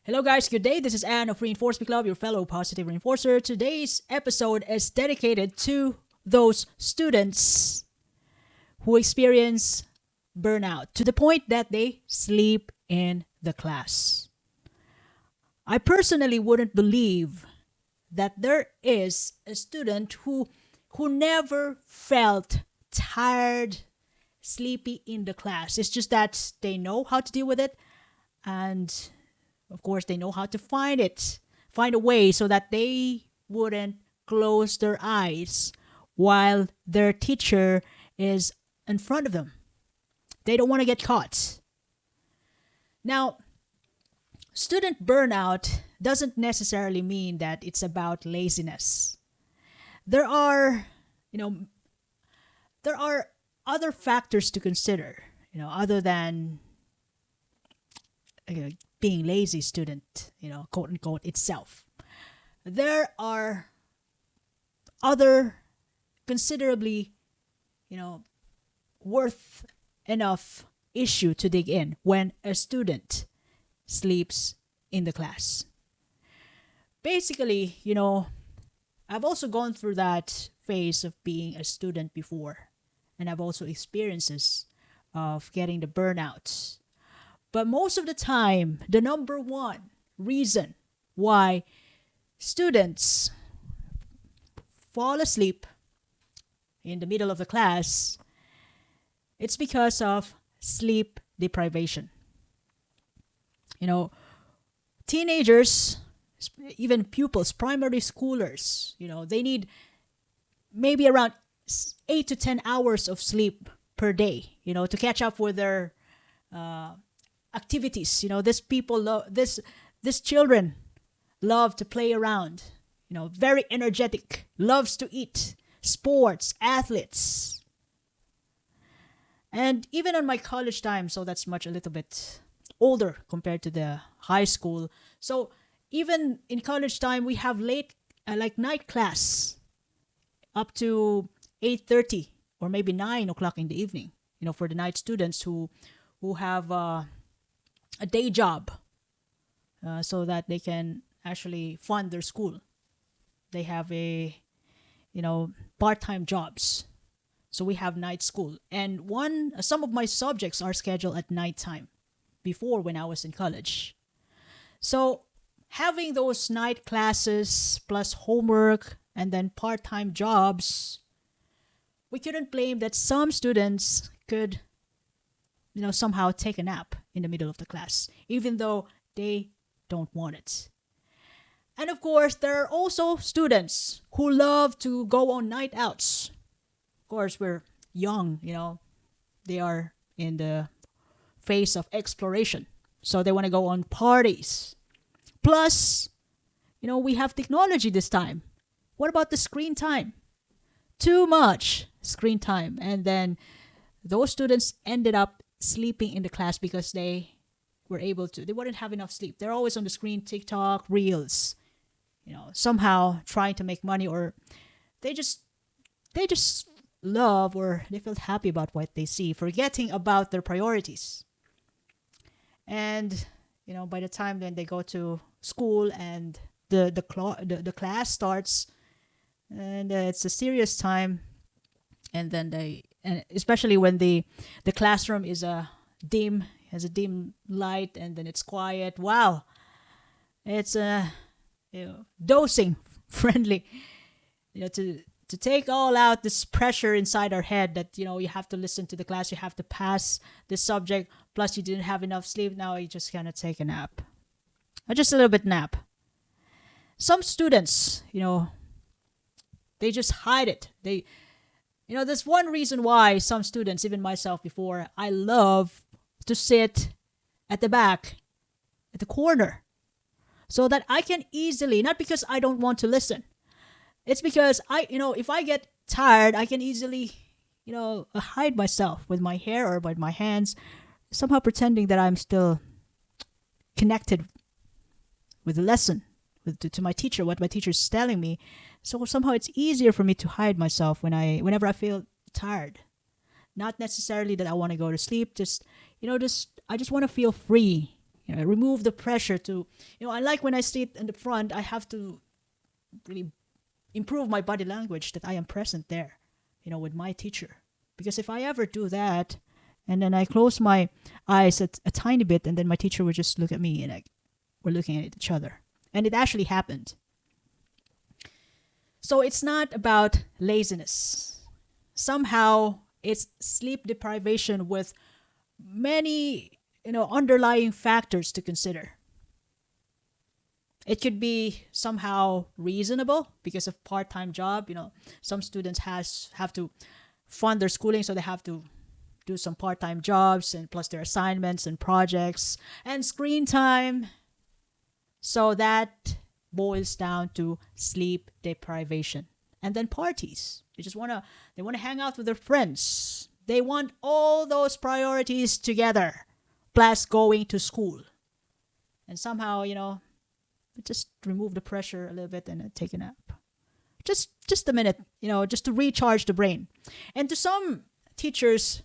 Hello, guys. Good day. This is Anne of Reinforcement Club, your fellow positive reinforcer. Today's episode is dedicated to those students who experience burnout to the point that they sleep in the class. I personally wouldn't believe that there is a student who never felt tired, sleepy in the class. It's just that they know how to deal with it, and of course they know how to find a way so that they wouldn't close their eyes while their teacher is in front of them. They don't want to get caught. Now, student burnout doesn't necessarily mean that it's about laziness. There are, you know, there are other factors to consider, other than being lazy student, quote unquote itself. There are other considerably, worth enough issue to dig in when a student sleeps in the class. Basically, I've also gone through that phase of being a student before, and I've also experiences of getting the burnout. But most of the time, the number one reason why students fall asleep in the middle of the class, it's because of sleep deprivation. You know, Teenagers, even pupils, primary schoolers, they need maybe around 8 to 10 hours of sleep per day, to catch up with their activities. This children love to play around, very energetic, loves to eat, sports, athletes. And even on my college time, so that's much a little bit older compared to the high school. So even in college time, we have late, like night class up to 8:30 or maybe 9 o'clock in the evening, for the night students who have a day job, so that they can actually fund their school. They have part-time jobs. So we have night school. And some of my subjects are scheduled at nighttime before when I was in college. So having those night classes plus homework and then part-time jobs, we couldn't blame that some students could, somehow take a nap in the middle of the class, even though they don't want it. And of course, there are also students who love to go on night outs. Of course, we're young, they are in the phase of exploration. So they want to go on parties. Plus, we have technology this time. What about the screen time? Too much screen time. And then those students ended up sleeping in the class because they wouldn't have enough sleep. They're always on the screen, TikTok, Reels, somehow trying to make money, or they just love, or they feel happy about what they see, forgetting about their priorities. And by the time when they go to school and the class starts, and it's a serious time, and then and especially when the classroom has a dim light, and then it's quiet. Wow, it's dosing friendly, to take all out this pressure inside our head that you have to listen to the class, you have to pass this subject, plus you didn't have enough sleep. Now you just kind of take a nap, or just a little bit nap. Some students, they just hide it. There's one reason why some students, even myself before, I love to sit at the back, at the corner, so that I can easily, not because I don't want to listen, it's because if I get tired, I can easily, hide myself with my hair or with my hands, somehow pretending that I'm still connected with the lesson, to my teacher, what my teacher is telling me. So somehow it's easier for me to hide myself whenever I feel tired. Not necessarily that I want to go to sleep, I just want to feel free, remove the pressure to, unlike when I sit in the front, I have to really improve my body language that I am present there, with my teacher. Because if I ever do that, and then I close my eyes a tiny bit, and then my teacher would just look at me, and we're looking at each other. And it actually happened. So it's not about laziness. Somehow it's sleep deprivation with many, underlying factors to consider. It could be somehow reasonable because of part-time job. Some students have to fund their schooling, so they have to do some part-time jobs and plus their assignments and projects and screen time. So that boils down to sleep deprivation. And then parties. They want to hang out with their friends. They want all those priorities together, plus going to school. And somehow, just remove the pressure a little bit and take a nap. Just a minute, just to recharge the brain. And to some teachers,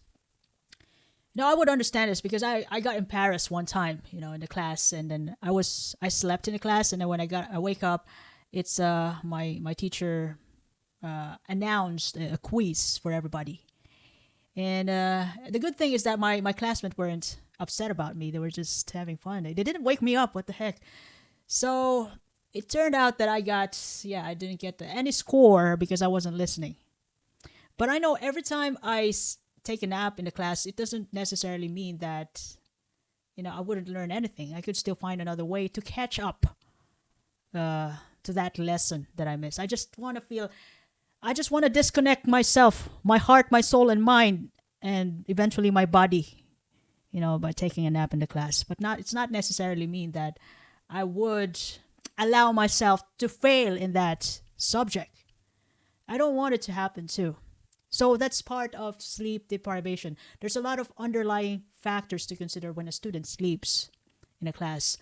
I would understand this because I got embarrassed one time, in the class, and then I slept in the class, and then when I wake up, it's my teacher announced a quiz for everybody. And the good thing is that my classmates weren't upset about me. They were just having fun. They didn't wake me up. What the heck? So it turned out that I didn't get any score because I wasn't listening. But I know every time I take a nap in the class, it doesn't necessarily mean that, I wouldn't learn anything. I could still find another way to catch up to that lesson that I missed. I just want to disconnect myself, my heart, my soul, and mind, and eventually my body, by taking a nap in the class. But it's not necessarily mean that I would allow myself to fail in that subject. I don't want it to happen too. So that's part of sleep deprivation. There's a lot of underlying factors to consider when a student sleeps in a class,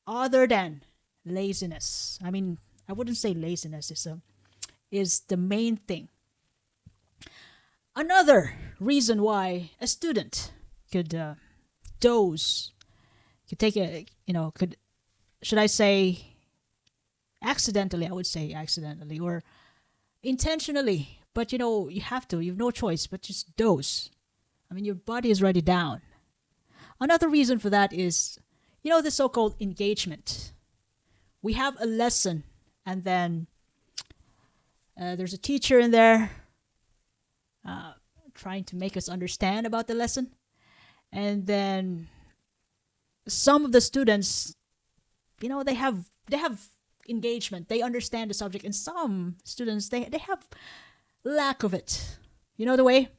other than laziness. I mean, I wouldn't say laziness is the main thing. Another reason why a student could doze, could take should I say accidentally? I would say accidentally or intentionally. But you have to. You have no choice but just doze. I mean, your body is already down. Another reason for that is, the so-called engagement. We have a lesson, and then there's a teacher in there trying to make us understand about the lesson. And then some of the students, they have engagement. They understand the subject. And some students, they have lack of it. The way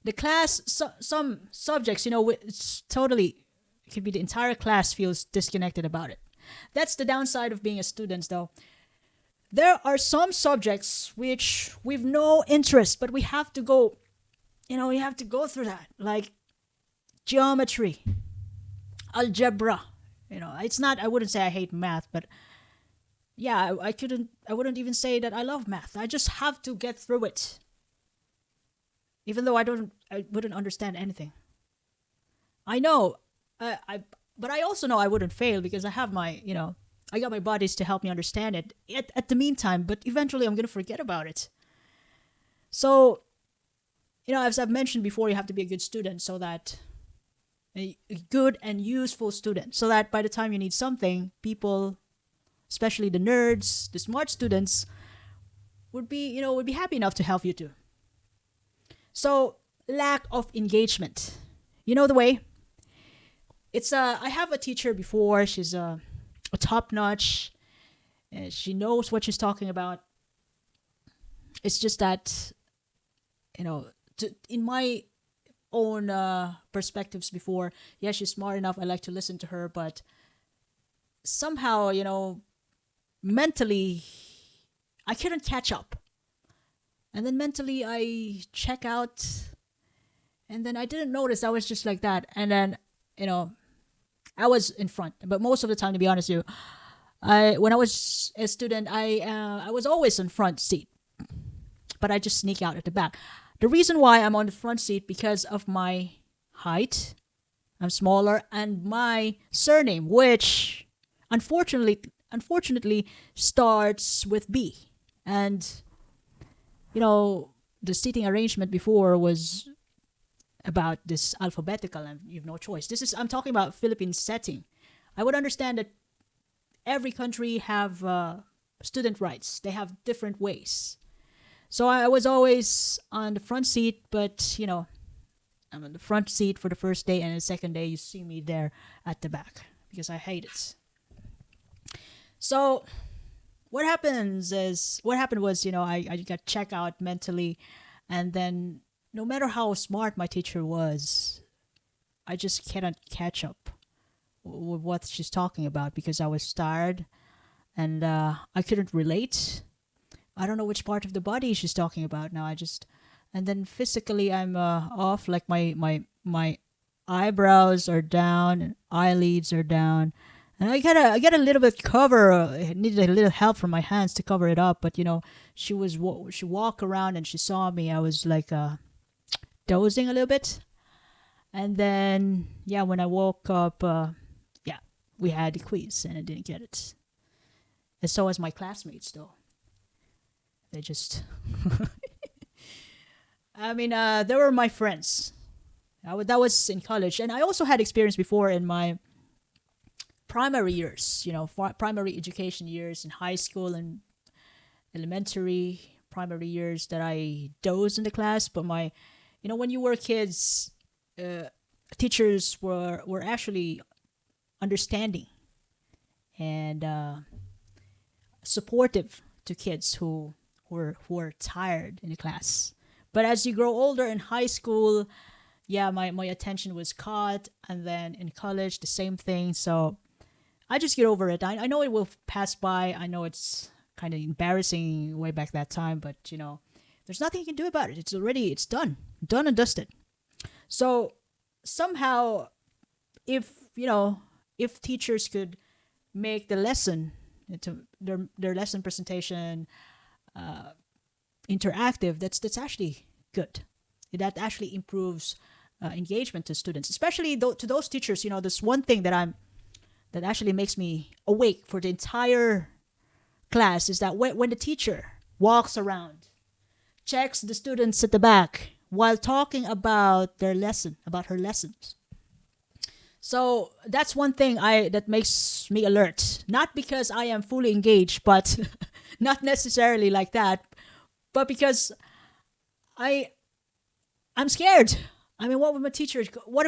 the class, some subjects, it's totally, it could be the entire class feels disconnected about it. That's the downside of being a student, though. There are some subjects which we've no interest, but we have to go, we have to go through that, like geometry, algebra. It's not, I wouldn't say I hate math, but yeah, I wouldn't even say that I love math. I just have to get through it. Even though I wouldn't understand anything. I know, but I also know I wouldn't fail because I have I got my bodies to help me understand it at the meantime, but eventually I'm going to forget about it. So, as I've mentioned before, you have to be a good student so that, a good and useful student, so that by the time you need something, people, especially the nerds, the smart students, would be happy enough to help you too. So, lack of engagement. The way? It's I have a teacher before. She's a top-notch. She knows what she's talking about. It's just that, in my own perspectives before, yeah, she's smart enough. I like to listen to her, but somehow, mentally, I couldn't catch up. And then mentally, I check out, and then I didn't notice I was just like that. And then, I was in front, but most of the time, to be honest with you, when I was a student, I was always in front seat, but I just sneak out at the back. The reason why I'm on the front seat because of my height. I'm smaller, and my surname, which unfortunately starts with B. And you know, the seating arrangement before was about this alphabetical, and you have no choice. I'm talking about Philippine setting. I would understand that every country have student rights. They have different ways. So I was always on the front seat, but I'm on the front seat for the first day, and the second day you see me there at the back because I hate it. So what happened was, I got checked out mentally, and then no matter how smart my teacher was, I just cannot catch up with what she's talking about because I was tired, and I couldn't relate. I don't know which part of the body she's talking about now. And then physically I'm off, like my eyebrows are down and eyelids are down. And I get a little bit cover. I needed a little help from my hands to cover it up. But she walked around and she saw me. I was like dozing a little bit. And then yeah, when I woke up, yeah, we had the quiz and I didn't get it. And so as my classmates though. They just, I mean, they were my friends. That was in college. And I also had experience before in my primary years, primary education years in high school and elementary primary years that I dozed in the class. But when you were kids, teachers were actually understanding and supportive to kids who are tired in the class. But as you grow older in high school, yeah, my attention was caught, and then in college the same thing. So I just get over it. I know it will pass by. I know it's kind of embarrassing way back that time, but there's nothing you can do about it. It's done and dusted. So somehow, if if teachers could make the lesson into their lesson presentation interactive, that's actually good. That actually improves engagement to students, especially to those teachers. This one thing that actually makes me awake for the entire class is that when the teacher walks around, checks the students at the back while talking about her lessons. So that's one thing that makes me alert. Not because I am fully engaged, but not necessarily like that, but because I'm scared. I mean, what if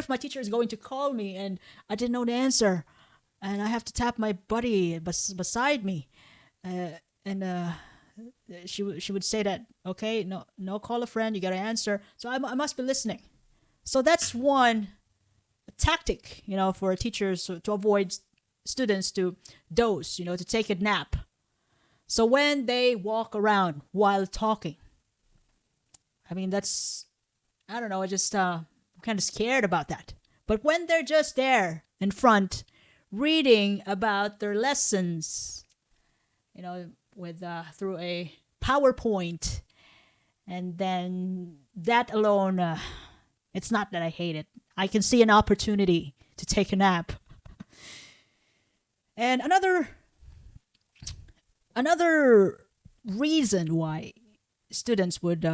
my teacher is going to call me and I didn't know the answer, and I have to tap my buddy beside me, and she would say that, okay, no, call a friend, you gotta answer. So I must be listening. So that's one tactic, for teachers to avoid students to doze, to take a nap. So when they walk around while talking, I mean, I don't know, I'm kind of scared about that. But when they're just there in front, reading about their lessons, with through a PowerPoint, and then that alone, it's not that I hate it. I can see an opportunity to take a nap. And another reason why students would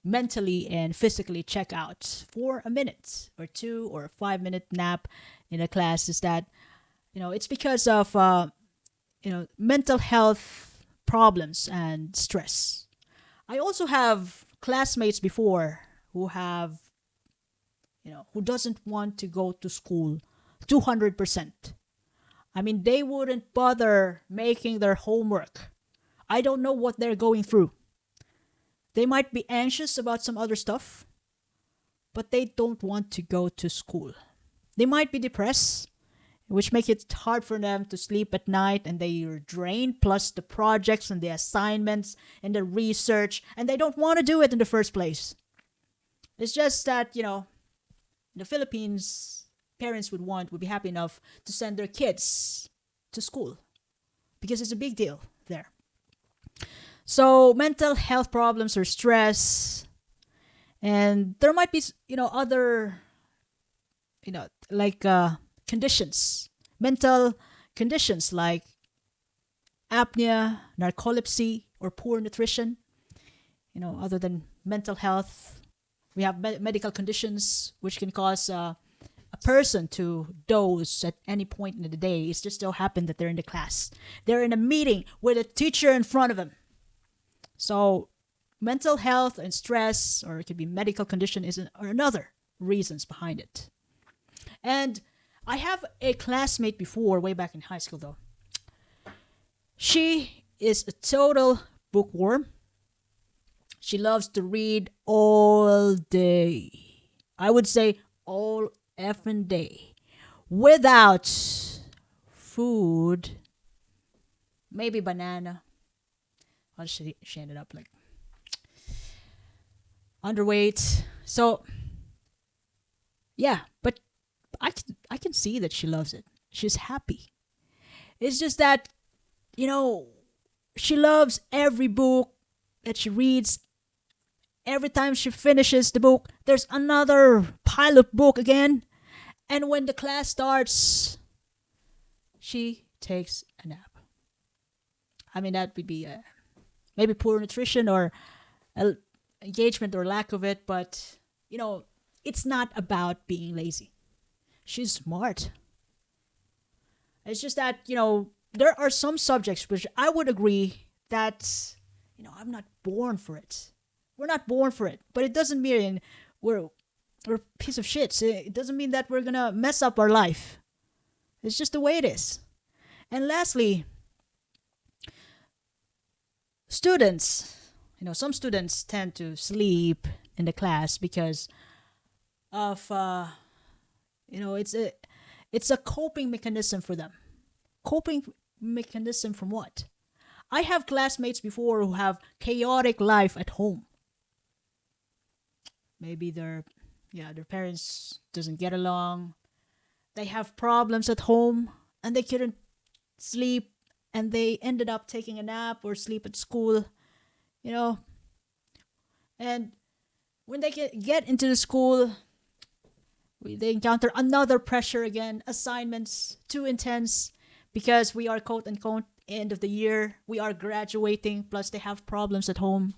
mentally and physically check out for a minute or two or a 5-minute nap in a class is that it's because of mental health problems and stress. I also have classmates before who have who doesn't want to go to school 200%. I mean, they wouldn't bother making their homework. I don't know what they're going through. They might be anxious about some other stuff, but they don't want to go to school. They might be depressed, which makes it hard for them to sleep at night, and they are drained, plus the projects and the assignments and the research, and they don't want to do it in the first place. It's just that, the Philippines, parents would be happy enough to send their kids to school because it's a big deal there. So mental health problems or stress, and there might be other like conditions, mental conditions like apnea, narcolepsy, or poor nutrition. Other than mental health, we have medical conditions which can cause a person to doze at any point in the day. It's just so happened that they're in the class. They're in a meeting with a teacher in front of them. So mental health and stress, or it could be medical condition, are another reasons behind it. And I have a classmate before, way back in high school though. She is a total bookworm. She loves to read all day. I would say all effing day. Without food, maybe banana. Well, she ended up like underweight. So yeah, but I can see that she loves it. She's happy. It's just that, you know, she loves every book that she reads. Every time she finishes the book, there's another pile of book again. And when the class starts, she takes a nap. I mean, that would be maybe poor nutrition or engagement or lack of it, but, it's not about being lazy. She's smart. It's just that, there are some subjects which I would agree that, I'm not born for it. We're not born for it. But it doesn't mean we're a piece of shit. It doesn't mean that we're going to mess up our life. It's just the way it is. And lastly, students, some students tend to sleep in the class because of, it's a coping mechanism for them. Coping mechanism from what? I have classmates before who have chaotic life at home. Maybe their parents doesn't get along. They have problems at home and they couldn't sleep and they ended up taking a nap or sleep at school, And when they get into the school, they encounter another pressure again, assignments too intense because we are quote unquote end of the year. We are graduating, plus they have problems at home.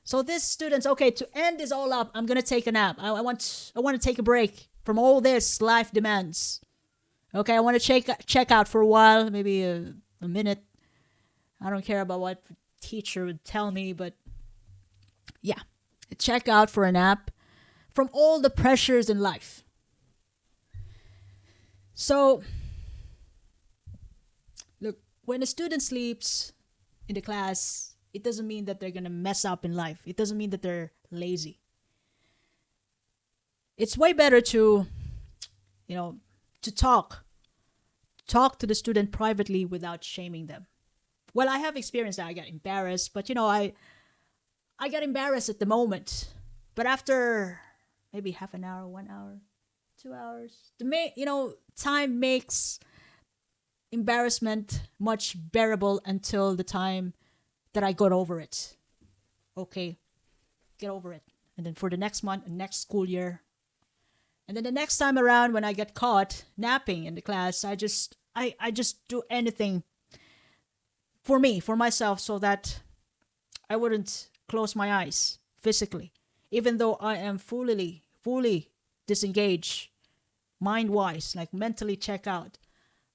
So these students, okay, to end this all up, I'm gonna take a nap. I want to take a break from all this life demands. Okay, I want to check out for a while, maybe a minute. I don't care about what the teacher would tell me, but yeah, check out for a nap from all the pressures in life. So, look, when a student sleeps in the class, it doesn't mean that they're going to mess up in life. It doesn't mean that they're lazy. It's way better to, to talk to the student privately without shaming them. Well, I have experienced that. I got embarrassed, but I got embarrassed at the moment. But after maybe half an hour, 1 hour, 2 hours, time makes embarrassment much bearable until the time that I got over it. Okay, get over it. And then for the next month, next school year, and then the next time around when I get caught napping in the class, I just do anything for myself so that I wouldn't close my eyes physically, even though I am fully disengaged, mind-wise, like mentally check out.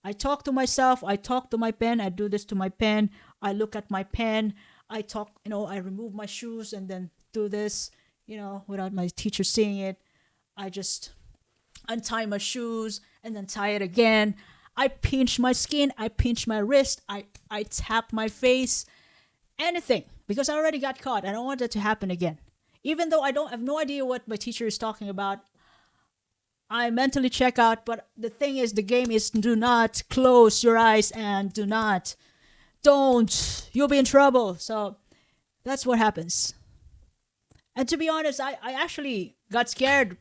I talk to myself, I talk to my pen, I do this to my pen, I look at my pen, I talk, I remove my shoes and then do this, without my teacher seeing it. I just untie my shoes and then tie it again. I pinch my skin, I pinch my wrist, I tap my face, anything, because I already got caught. I don't want that to happen again. Even though I have no idea what my teacher is talking about, I mentally check out. But the thing is, the game is do not close your eyes and don't, you'll be in trouble. So that's what happens. And to be honest, I actually got scared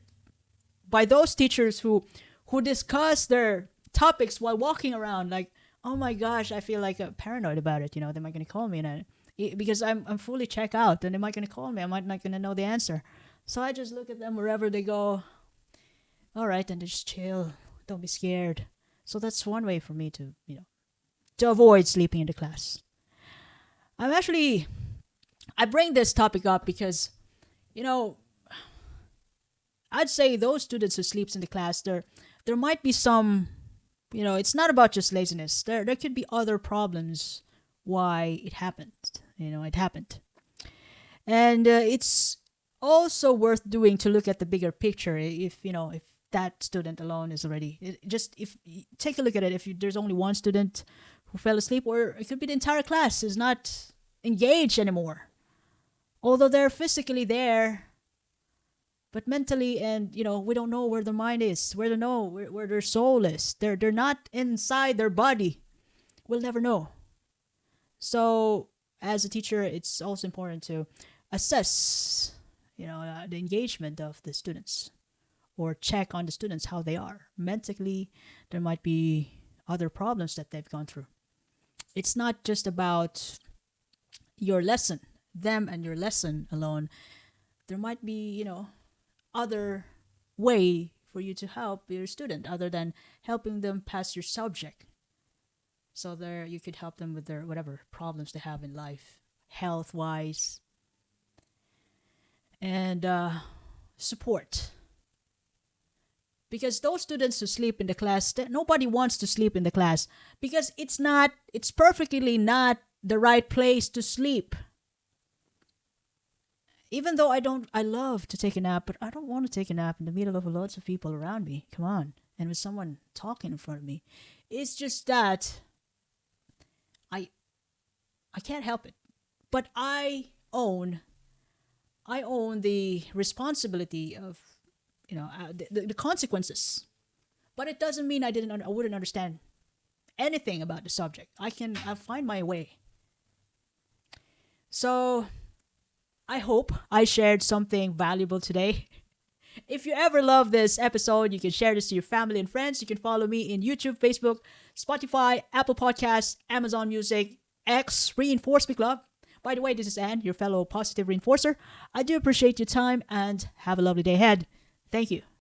by those teachers who discuss their topics while walking around. Like, oh my gosh, I feel like paranoid about it. They might going to call me, because I'm fully checked out, and they might going to call me. I might not going to know the answer. So I just look at them wherever they go. All right, then just chill. Don't be scared. So that's one way for me to, to avoid sleeping in the class. I'm actually I bring this topic up because, you know, I'd say those students who sleeps in the class, there might be some, it's not about just laziness. There could be other problems why it happened. It happened. And it's also worth doing to look at the bigger picture. If that student alone is already just if take a look at it. If there's only one student who fell asleep, or it could be the entire class is not engaged anymore, although they're physically there, but mentally, and we don't know where their mind is, where they know where their soul is. They're not inside their body. We'll never know. So as a teacher, it's also important to assess, the engagement of the students, or check on the students how they are mentally. There might be other problems that they've gone through. It's not just about your lesson, them and your lesson alone. There might be, other way for you to help your student other than helping them pass your subject. So there you could help them with their whatever problems they have in life, health wise, and support. Because those students who sleep in the class, nobody wants to sleep in the class, because it's perfectly not the right place to sleep. Even though I love to take a nap, but I don't want to take a nap in the middle of lots of people around me. Come on. And with someone talking in front of me. It's just that I I can't help it. But I own the responsibility of, the consequences. But it doesn't mean I wouldn't understand anything about the subject. I'll find my way. So I hope I shared something valuable today. If you ever love this episode, you can share this to your family and friends. You can follow me in YouTube, Facebook, Spotify, Apple Podcasts, Amazon Music, X, Reinforce Me Club. By the way, this is Anne, your fellow positive reinforcer. I do appreciate your time and have a lovely day ahead. Thank you.